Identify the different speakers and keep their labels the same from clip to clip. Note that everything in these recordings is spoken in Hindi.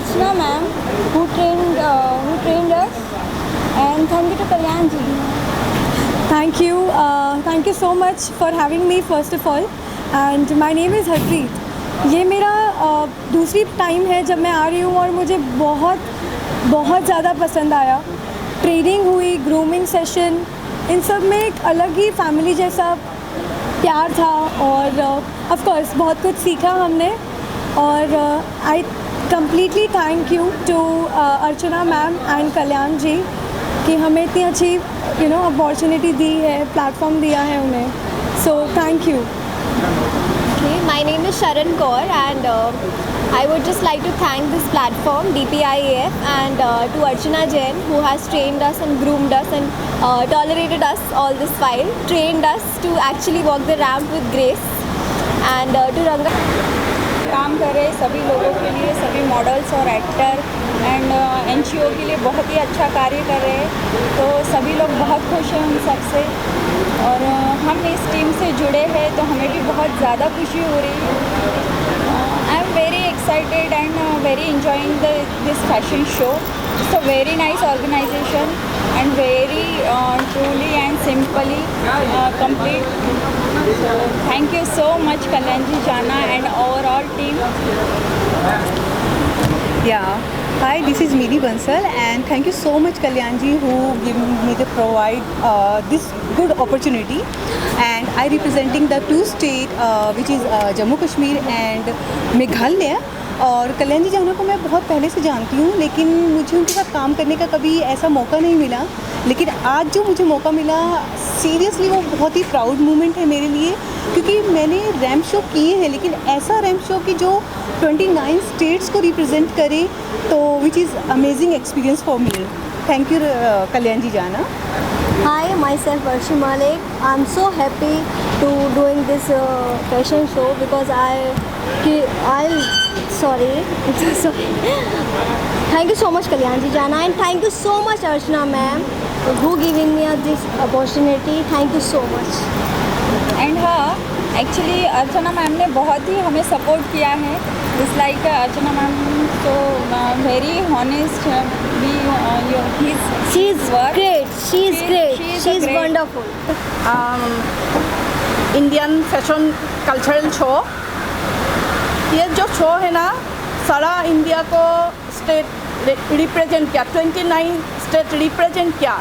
Speaker 1: Archana ma'am who trained us, and thank you to Kalyan ji.
Speaker 2: Thank you so much for having me first of all, and my name is Harpreet. ये मेरा दूसरी टाइम है जब मैं आ रही हूँ और मुझे बहुत ज़्यादा पसंद आया. ट्रेनिंग हुई, ग्रूमिंग सेशन, इन सब में एक अलग ही फैमिली जैसा प्यार था और ऑफ कोर्स बहुत कुछ सीखा हमने. और I completely thank you to Archana ma'am and Kalyan ji कि हमें इतनी अच्छी अपॉर्चुनिटी दी है, प्लेटफॉर्म दिया है उन्हें. So thank you.
Speaker 3: My name is Sharan Kaur, and I would just like to thank this platform, DPIAF, and to Archana Jain, who has trained us and groomed us and tolerated us all this while, trained us to actually walk the ramp with grace, and to Ranga.
Speaker 1: काम कर रहे सभी लोगों के लिए, सभी मॉडल्स और एक्टर एंड NGO के लिए बहुत ही अच्छा कार्य कर रहे हैं, तो सभी लोग बहुत खुश हैं उन सबसे. और हम इस टीम से जुड़े हैं तो हमें भी बहुत ज़्यादा खुशी हो रही है. I am very excited and very enjoying this fashion show. It's a very nice organization and very truly and simply complete. So thank you so much Kalyan ji, Jana and overall team.
Speaker 4: Yeah. Hi, this is Meedhi Bansal, and thank you so much Kalyan ji who given me the provide this good opportunity. And I representing the two state which is Jammu Kashmir and Meghalaya. और कल्याण जी जाना को मैं बहुत पहले से जानती हूँ, लेकिन मुझे उनके साथ काम करने का कभी ऐसा मौका नहीं मिला. लेकिन आज जो मुझे मौका मिला, सीरियसली वो बहुत ही प्राउड मोमेंट है मेरे लिए, क्योंकि मैंने रैम्प शो किए हैं, लेकिन ऐसा रैम्प शो कि जो 29 स्टेट्स को रिप्रेजेंट करे, तो which is amazing experience for me. Thank you Kalyan ji जाना.
Speaker 3: Hi, myself Arshi Malik. I'm so happy to doing this fashion show because sorry. Thank you so much Kalyan ji Jana, and thank you so much Archana ma'am who giving me this opportunity. Thank you so much.
Speaker 1: And हाँ, एक्चुअली अर्चना मैम ने बहुत ही हमें सपोर्ट किया है. इट्स लाइक अर्चना मैम तो very honest,
Speaker 3: She is great. She is wonderful.
Speaker 4: Indian fashion cultural show, ये जो शो है ना, सारा इंडिया को स्टेट रिप्रेजेंट किया, 29 स्टेट रिप्रेजेंट किया,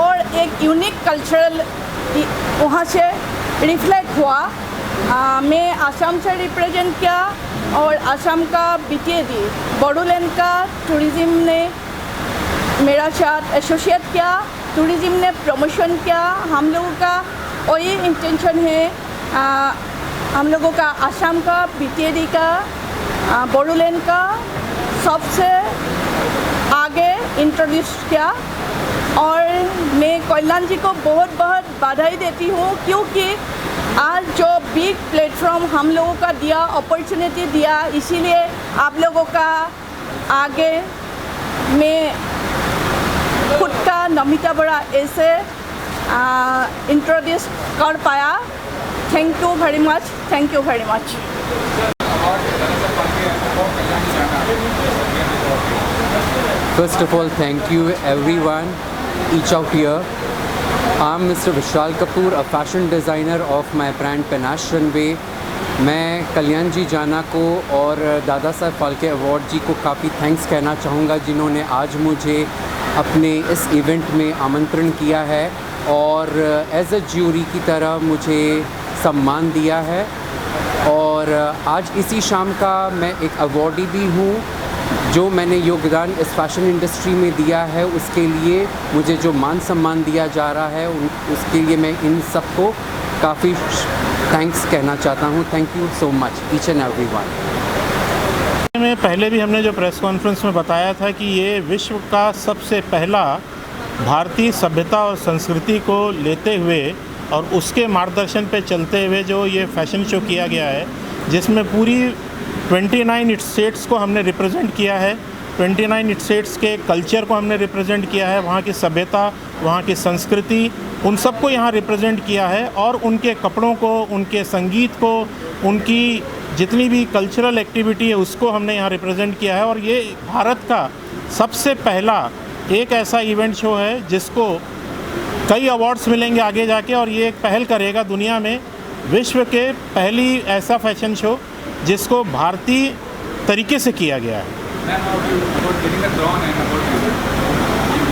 Speaker 4: और एक यूनिक कल्चरल वहाँ से रिफ्लेक्ट हुआ. मैं आसाम से रिप्रेजेंट किया, और आसाम का BTAD बोडोलैंड का टूरिज़्म ने मेरा साथ एसोसिएट किया, टूरिज़्म ने प्रमोशन किया. हम लोगों का वही इंटेंशन है, हम लोगों का आसाम का BTAD का बोडोलैंड का सबसे आगे इंट्रोड्यूस किया. और मैं कल्याण जी को बहुत बहुत बधाई देती हूँ, क्योंकि आज जो बिग प्लेटफॉर्म हम लोगों का दिया, अपॉर्चुनिटी दिया, इसीलिए आप लोगों का आगे मैं खुद का नमिता बड़ा ऐसे इंट्रोड्यूस कर पाया. Thank you very much. Thank you very much.
Speaker 5: First of all, thank you everyone, each out here. I'm Mr. Vishal Kapoor, a fashion designer of my brand Panache Runway. मैं कल्याण जी जाना को और दादा साहब फाल्के अवार्ड जी को काफ़ी थैंक्स कहना चाहूँगा, जिन्होंने आज मुझे अपने इस इवेंट में आमंत्रण किया है और एज अ ज्यूरी की तरह मुझे सम्मान दिया है. और आज इसी शाम का मैं एक अवार्डी भी हूँ. जो मैंने योगदान इस फैशन इंडस्ट्री में दिया है, उसके लिए मुझे जो मान सम्मान दिया जा रहा है, उसके लिए मैं इन सबको काफ़ी थैंक्स कहना चाहता हूँ. Thank you so much each and everyone.
Speaker 6: में पहले भी हमने जो प्रेस कॉन्फ्रेंस में बताया था कि ये विश्व का सबसे पहला भारतीय सभ्यता और संस्कृति को लेते हुए और उसके मार्गदर्शन पे चलते हुए जो ये फैशन शो किया गया है, जिसमें पूरी 29 स्टेट्स को हमने रिप्रेजेंट किया है. 29 स्टेट्स के कल्चर को हमने रिप्रेजेंट किया है, वहाँ की सभ्यता, वहाँ की संस्कृति, उन सबको यहाँ रिप्रेजेंट किया है. और उनके कपड़ों को, उनके संगीत को, उनकी जितनी भी कल्चरल एक्टिविटी है उसको हमने यहाँ रिप्रेजेंट किया है। और ये भारत का सबसे पहला एक ऐसा इवेंट शो है जिसको कई अवार्ड्स मिलेंगे आगे जाके, और ये एक पहल करेगा दुनिया में विश्व के पहली ऐसा फैशन शो जिसको भारतीय तरीके से किया गया है।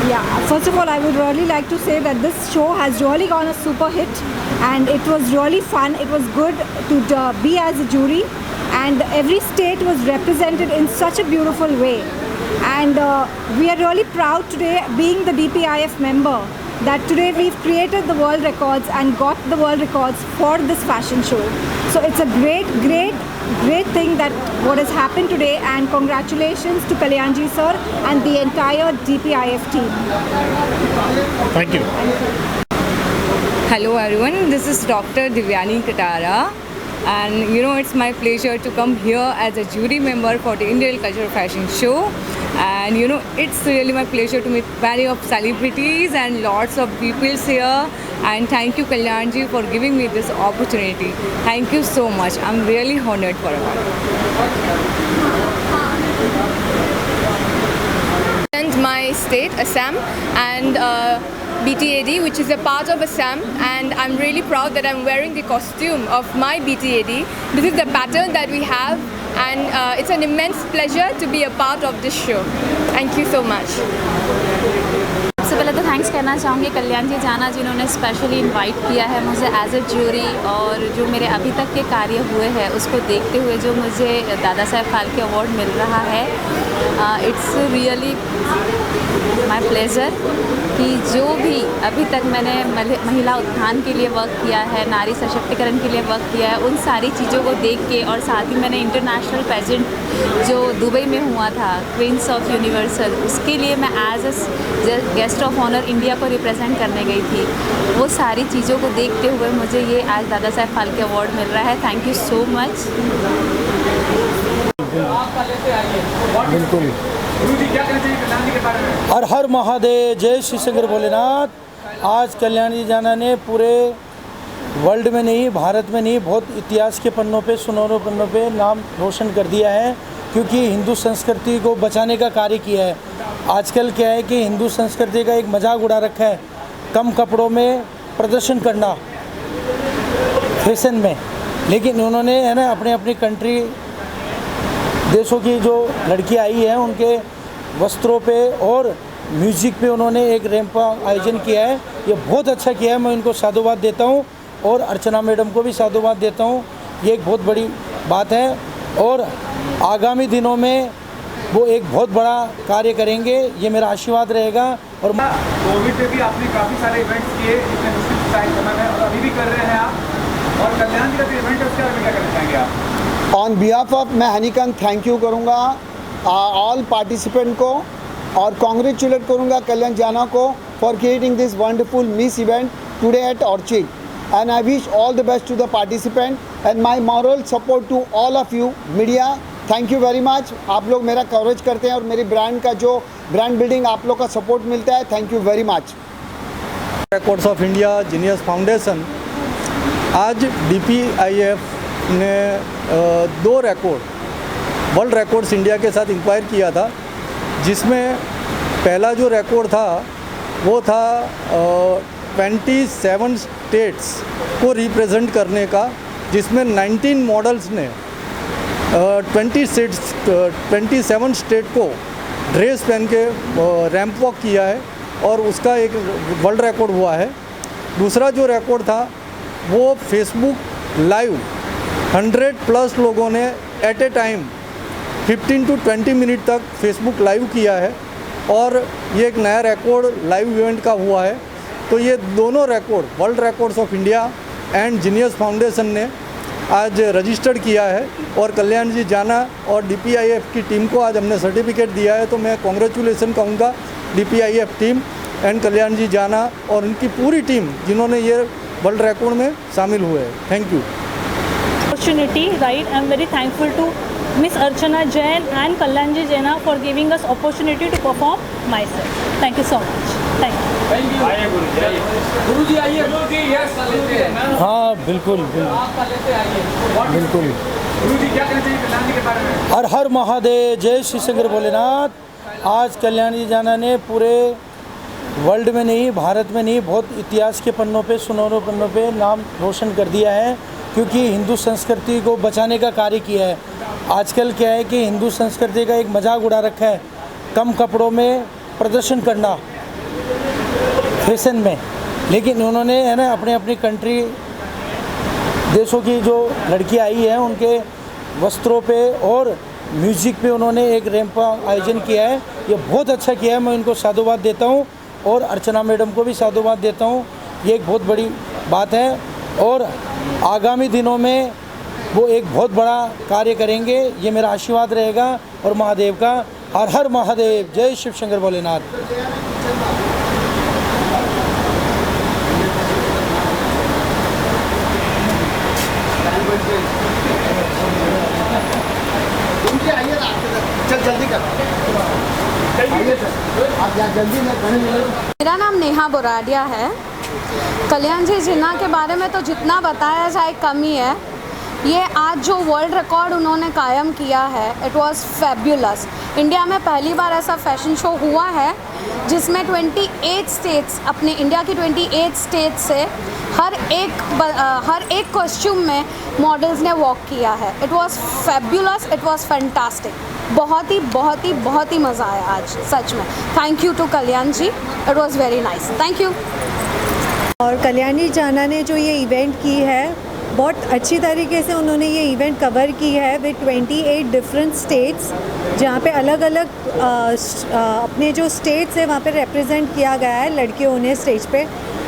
Speaker 2: Yeah, first of all, I would really like to say that this show has really gone a super hit, and it was really fun. It was good to be as a jury, and every state was represented in such a beautiful way. And we are really proud today, being the DPIF member, that today we've created the world records and got the world records for this fashion show. So it's a great thing that what has happened today, and congratulations to Kalyanji sir and the entire DPIF team.
Speaker 6: Thank you.
Speaker 7: Hello everyone, this is Dr. Divyani Katara, and it's my pleasure to come here as a jury member for the Indian Cultural Fashion Show. And it's really my pleasure to meet many of celebrities and lots of people here. And thank you Kalyanji for giving me this opportunity. Thank you so much. I'm really honored for it. And my state, Assam, and BTAD, which is a part of Assam, and I'm really proud that I'm wearing the costume of my BTAD. This is the pattern that we have, and it's an immense pleasure to be a part of this show. Thank you so much.
Speaker 1: सबसे पहले तो थैंक्स करना चाहूँगी कल्याण जी जाना, जिन्होंने स्पेशली इनवाइट किया है मुझे एज अ ज्यूरी, और जो मेरे अभी तक के कार्य हुए हैं उसको देखते हुए जो मुझे दादा साहेब फाल्के अवार्ड मिल रहा है, इट्स रियली माय प्लेजर कि जो भी अभी तक मैंने महिला उत्थान के लिए वर्क किया है, नारी सशक्तिकरण के लिए वर्क किया है, उन सारी चीज़ों को देख के, और साथ ही मैंने इंटरनेशनल पेजेंट जो दुबई में हुआ था क्वींस ऑफ यूनिवर्सल, उसके लिए मैं as a guest of honour India को रिप्रेजेंट करने गई थी। वो सारी चीज़ों को देखते हुए मुझे ये आज दादा साहेब फाल्के अवार्ड मिल रहा है। Thank you so much.
Speaker 8: बिल्कुल। हर हर महादेव, जय श्री शंकर भोलेनाथ। आज कल्याणी जाना ने पूरे वर्ल्ड में नहीं, भारत में नहीं, बहुत इतिहास के पन्नों पे, सुनहरे पन्नों पे नाम रोशन कर दिया है, क्योंकि हिंदू संस्कृति को बचाने का कार्य किया है। आजकल क्या है कि हिंदू संस्कृति का एक मजाक उड़ा रखा है, कम कपड़ों में प्रदर्शन करना फैशन में, लेकिन उन्होंने है ना अपने अपनी कंट्री देशों की जो लड़की आई है उनके वस्त्रों पे और म्यूज़िक पे उन्होंने एक रैंप का आयोजन किया है। ये बहुत अच्छा किया है, मैं इनको साधुवाद देता हूँ, और अर्चना मैडम को भी साधुवाद देता हूँ। ये एक बहुत बड़ी बात है, और आगामी दिनों में वो एक बहुत बड़ा कार्य करेंगे, ये मेरा आशीर्वाद रहेगा। और
Speaker 9: कोविड में भी आपने काफ़ी सारे इवेंट्स किए इतने मुश्किल टाइम समय में, और अभी भी कर रहे हैं आप, और कल्याण जी का जो इवेंट है उसके बारे में क्या करना चाहेंगे आप?
Speaker 10: ऑन बिहाफ ऑफ मैं हनीकांत थैंक यू करूँगा ऑल पार्टिसिपेंट को, और कॉन्ग्रेचुलेट करूँगा कल्याण जाना को for creating this wonderful miss event today at Orchid, and I wish all the best to the participant and my moral support to all of you media. Thank you very much. आप लोग मेरा कवरेज करते हैं और मेरी ब्रांड का जो ब्रांड बिल्डिंग आप लोग का सपोर्ट मिलता है, thank you very much.
Speaker 8: Records of India genius foundation आज DPIF ने 2 रिकॉर्ड वर्ल्ड रिकॉर्ड्स इंडिया के साथ इंक्वायर किया था, जिसमें पहला जो रिकॉर्ड था वो था 27 स्टेट्स को रिप्रेजेंट करने का, जिसमें 19 मॉडल्स ने 27 स्टेट को ड्रेस पहन के रैंप वॉक किया है, और उसका एक वर्ल्ड रिकॉर्ड हुआ है। दूसरा जो रिकॉर्ड था वो फेसबुक लाइव 100+ लोगों ने at a time 15 to 20 minute तक फेसबुक लाइव किया है, और ये एक नया रिकॉर्ड लाइव इवेंट का हुआ है। तो ये दोनों record world records of India and genius foundation ने आज रजिस्टर्ड किया है, और कल्याण जी जाना और DPIF की टीम को आज हमने सर्टिफिकेट दिया है। तो मैं कॉन्ग्रेचुलेसन कहूँगा DPIF team and Kalyan ji जाना और उनकी पूरी टीम जिन्होंने ये वर्ल्ड रिकॉर्ड में शामिल हुए हैं। Thank you.
Speaker 11: Opportunity, right? I'm very thankful to Miss Archana Jain and Kalyanji Jaina for giving us opportunity to perform myself. Thank you so much. Thank you.
Speaker 9: आइए गुरुजी आइए, गुरुजी यस लेते हैं।
Speaker 8: हाँ बिल्कुल बिल्कुल
Speaker 9: आप लेते आइए
Speaker 8: बिल्कुल।
Speaker 9: गुरु जी क्या कहना चाहिए कल्याण जी के बारे में?
Speaker 12: हर हर महादेव, जय श्री शंकर भोलेनाथ। आज कल्याण जी जाना ने पूरे वर्ल्ड में नहीं, भारत में नहीं, बहुत इतिहास के पन्नों पे, सुनहरे पन्नों पे नाम रोशन कर दिया है, क्योंकि हिंदू संस्कृति को बचाने का कार्य किया है। आजकल क्या है कि हिंदू संस्कृति का एक मजाक उड़ा रखा है, कम कपड़ों में प्रदर्शन करना फैशन में, लेकिन उन्होंने है ना अपने अपनी कंट्री देशों की जो लड़की आई है उनके वस्त्रों पे और म्यूज़िक पे उन्होंने एक रैंप का आयोजन किया है। ये बहुत अच्छा किया है, मैं उनको साधुवाद देता हूँ और अर्चना मैडम को भी साधुवाद देता हूँ। ये एक बहुत बड़ी बात है और आगामी दिनों में वो एक बहुत बड़ा कार्य करेंगे, ये मेरा आशीर्वाद रहेगा। और महादेव का हर हर महादेव, जय शिव शंकर भोलेनाथ।
Speaker 13: मेरा नाम नेहा बोराडिया है। कल्याण जी जिन्ना के बारे में तो जितना बताया जाए कम ही है। ये आज जो वर्ल्ड रिकॉर्ड उन्होंने कायम किया है, इट वाज फैब्युलस। इंडिया में पहली बार ऐसा फैशन शो हुआ है जिसमें 28 स्टेट्स, अपने इंडिया की 28 स्टेट्स से हर एक कॉस्ट्यूम में मॉडल्स ने वॉक किया है। It was fabulous, it was fantastic. बहुत ही मज़ा आया आज, सच में। Thank you to Kalyan ji, it was very nice, thank you.
Speaker 14: और कल्याणी जाना ने जो ये इवेंट की है, बहुत अच्छी तरीके से उन्होंने ये इवेंट कवर की है विद 28 डिफरेंट स्टेट्स, जहाँ पे अलग अलग अपने जो स्टेट्स है वहाँ पे रिप्रेजेंट किया गया है लड़कियों ने स्टेज पे।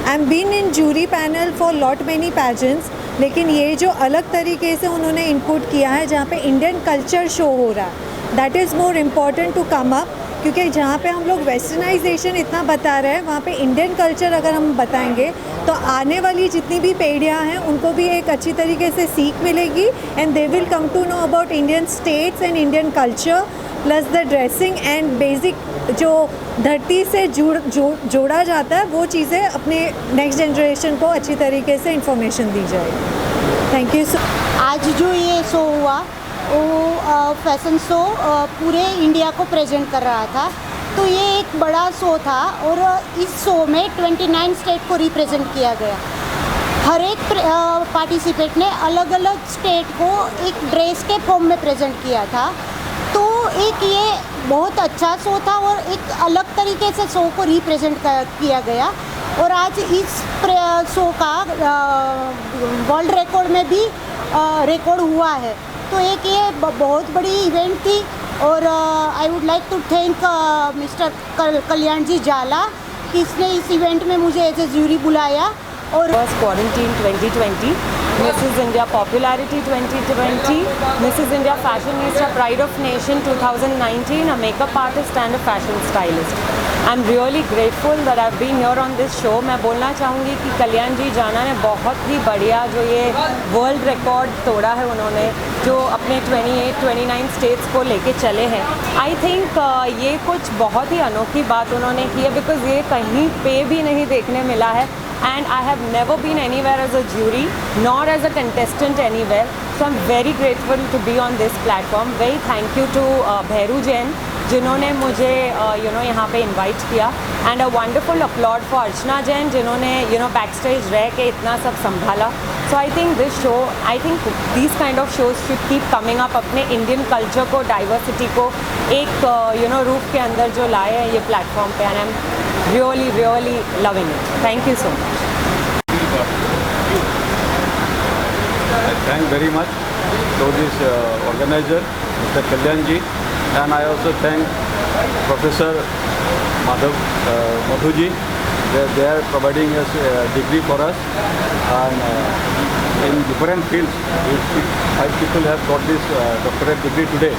Speaker 14: I am been in jury panel for lot many pageants, लेकिन ये जो अलग तरीके से उन्होंने इनपुट किया है जहाँ पे इंडियन कल्चर शो हो रहा है, that is more important to come up. क्योंकि जहाँ पे हम लोग वेस्टर्नाइजेशन इतना बता रहे हैं, वहाँ पे इंडियन कल्चर अगर हम बताएंगे तो आने वाली जितनी भी पीढ़ियाँ हैं उनको भी एक अच्छी तरीके से सीख मिलेगी and they will come to know about Indian states and Indian culture plus the dressing and basic जो धरती से जोड़ा जाता है वो चीज़ें अपने नेक्स्ट जनरेशन को अच्छी तरीके से इंफॉर्मेशन दी जाएगी। Thank you so.
Speaker 15: आज जो ये शो हुआ वो फैशन शो पूरे इंडिया को प्रेजेंट कर रहा था, तो ये एक बड़ा शो था और इस शो में 29 स्टेट को रिप्रेजेंट किया गया। हर एक पार्टिसिपेंट ने अलग अलग स्टेट को एक ड्रेस के फॉर्म में प्रेजेंट किया था, तो एक ये बहुत अच्छा शो था और एक अलग तरीके से शो को रिप्रेजेंट किया गया। और आज इस शो का वर्ल्ड रिकॉर्ड में भी रिकॉर्ड हुआ है, तो एक ये बहुत बड़ी इवेंट थी। और I would like to thank mister Kalyan ji जाला कि इसने इस इवेंट में मुझे एज ए ज्यूरी बुलाया। और
Speaker 16: quarantine 2020, Mrs India popularity 2020, Mrs India fashionista pride of nation 2019, a makeup artist and a fashion stylist. I'm really grateful that I've been here on this show. मैं बोलना चाहूँगी कि कल्याण जी जाना ने बहुत ही बढ़िया जो ये वर्ल्ड रिकॉर्ड तोड़ा है उन्होंने, जो अपने 29 स्टेट्स को लेके चले हैं। आई थिंक ये कुछ बहुत ही अनोखी बात उन्होंने की है, बिकॉज ये कहीं पे भी नहीं देखने मिला है। And I have never been anywhere as a jury, nor as a contestant anywhere. So I'm very grateful to be on this platform. Very thank you to Bhairu Jain, जिन्होंने मुझे यहाँ पे इनवाइट किया, and a wonderful applause for Archana Jain जिन्होंने बैक स्टेज रह के इतना सब संभाला। So I think this show, I think these kind of shows should keep coming up, अपने इंडियन कल्चर को, डाइवर्सिटी को एक रूफ के अंदर जो लाए हैं ये प्लेटफॉर्म पे, and I am really loving it. Thank you so much.
Speaker 17: I thank very much to this organizer, Mr. Kalyan ji, and I also thank Professor Madhu ji. They are providing us a degree for us, and in different fields, 5 people have got this doctorate degree today.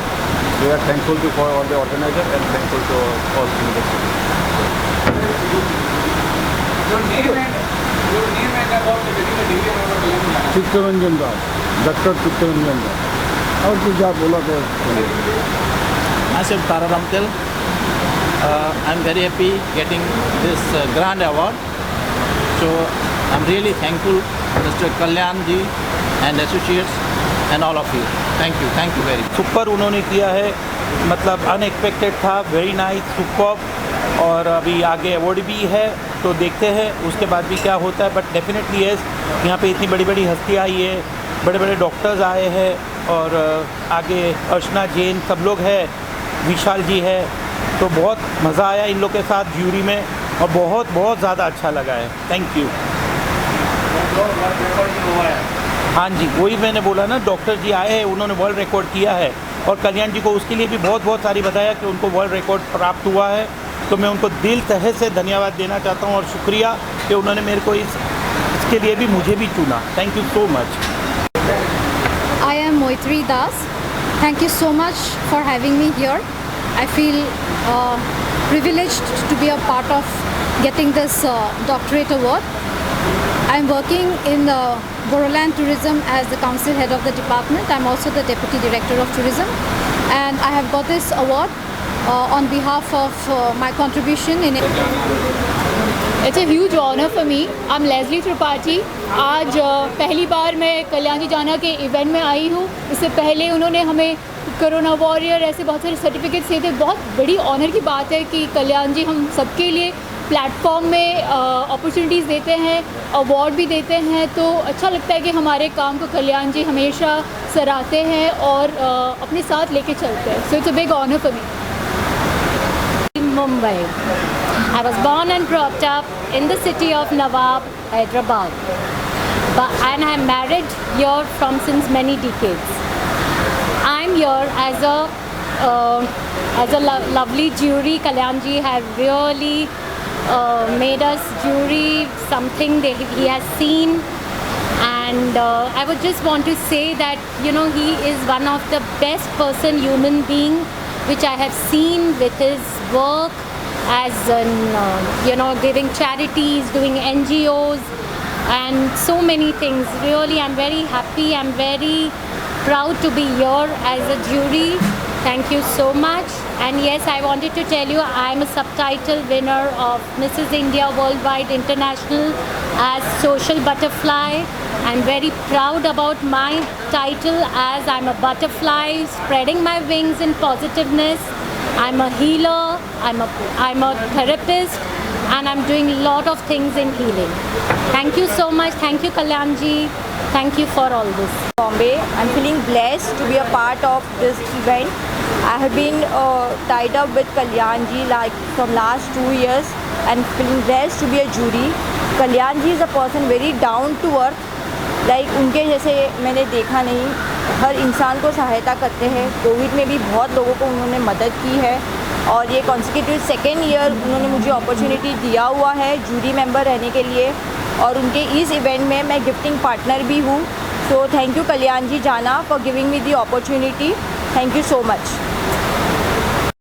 Speaker 17: We are thankful to for all the organizer and thankful to all universities.
Speaker 18: Chittaranjan Das, doctor Chittaranjan Das. और कुछ आप बोला तो
Speaker 19: myself Tararam Tel. I'm very happy getting this grand award. So I'm really thankful Mr. Kalyan ji and associates and all of you. Thank you very much.
Speaker 12: Super उन्होंने किया है, मतलब अनएक्सपेक्टेड था, वेरी नाइस, सुपर। और अभी आगे अवार्ड भी है, तो देखते हैं उसके बाद भी क्या होता है। बट डेफिनेटली यस, यहाँ पे इतनी बड़ी बड़ी हस्तियाँ आई है, बड़े बड़े डॉक्टर्स आए हैं, और आगे अर्चना जैन सब लोग हैं, विशाल जी है, तो बहुत मज़ा आया इन लोग के साथ ज्यूरी में, और बहुत बहुत ज़्यादा अच्छा लगा है। Thank you. हाँ जी, वही मैंने बोला ना, डॉक्टर जी आए हैं, उन्होंने वर्ल्ड रिकॉर्ड किया है, और कल्याण जी को उसके लिए भी बहुत बहुत सारी बताया कि उनको वर्ल्ड रिकॉर्ड प्राप्त हुआ है। तो मैं उनको दिल तहे से धन्यवाद देना चाहता हूँ, और शुक्रिया कि उन्होंने मेरे को इसके लिए भी मुझे भी चुना। Thank you so much.
Speaker 20: I am Moitri Das. Thank you so much for having me here. I feel privileged to be a part of getting this doctorate award. I am working in Boroland Tourism as the council head of the department. I am also the deputy director of tourism, and I have got this award on behalf of my contribution in it.
Speaker 21: It's a huge honor for me. I'm Leslie Tripathi. आज पहली बार मैं कल्याण जी जाना के इवेंट में आई हूँ। इससे पहले उन्होंने हमें कोरोना वॉरियर ऐसे बहुत सारे सर्टिफिकेट्स दिए थे। बहुत बड़ी ऑनर की बात है कि कल्याण जी हम सबके लिए प्लेटफॉर्म में अपॉर्चुनिटीज़ देते हैं, अवार्ड भी देते हैं, तो अच्छा लगता है कि हमारे काम को कल्याण जी हमेशा सराहते हैं और अपने साथ लेके चलते हैं। So it's a big honour for me.
Speaker 22: Mumbai. I was born and brought up in the city of Nawab, Hyderabad. And I'm married here from since many decades. I'm here as a lovely jury. Kalyan ji have really made us jury something that he has seen. And I would just want to say that, you know, he is one of the best human being which I have seen with his work as in, you know, giving charities, doing NGOs and so many things. Really, I'm very happy. I'm very proud to be here as a jury. Thank you so much. And yes, I wanted to tell you I'm a subtitle winner of Mrs. India Worldwide International as Social Butterfly. I'm very proud about my title as I'm a butterfly spreading my wings in positiveness. I'm a healer, I'm a therapist, and I'm doing a lot of things in healing. Thank you so much. Thank you, Kalyan ji. Thank you for all this.
Speaker 1: Bombay. I'm feeling blessed to be a part of this event. I have been tied up with Kalyan ji like from last 2 years and feeling blessed to be a jury. Kalyan ji is a person very down to earth. Like उनके जैसे मैंने देखा नहीं, हर इंसान को सहायता करते हैं। कोविड में भी बहुत लोगों को उन्होंने मदद की है, और ये कॉन्सिक्यूटिव 2nd ईयर उन्होंने मुझे अपॉर्चुनिटी दिया हुआ है जूरी मेंबर रहने के लिए, और उनके इस इवेंट में मैं गिफ्टिंग पार्टनर भी हूँ। So thank you Kalyan ji जाना for giving me the opportunity. Thank you so much.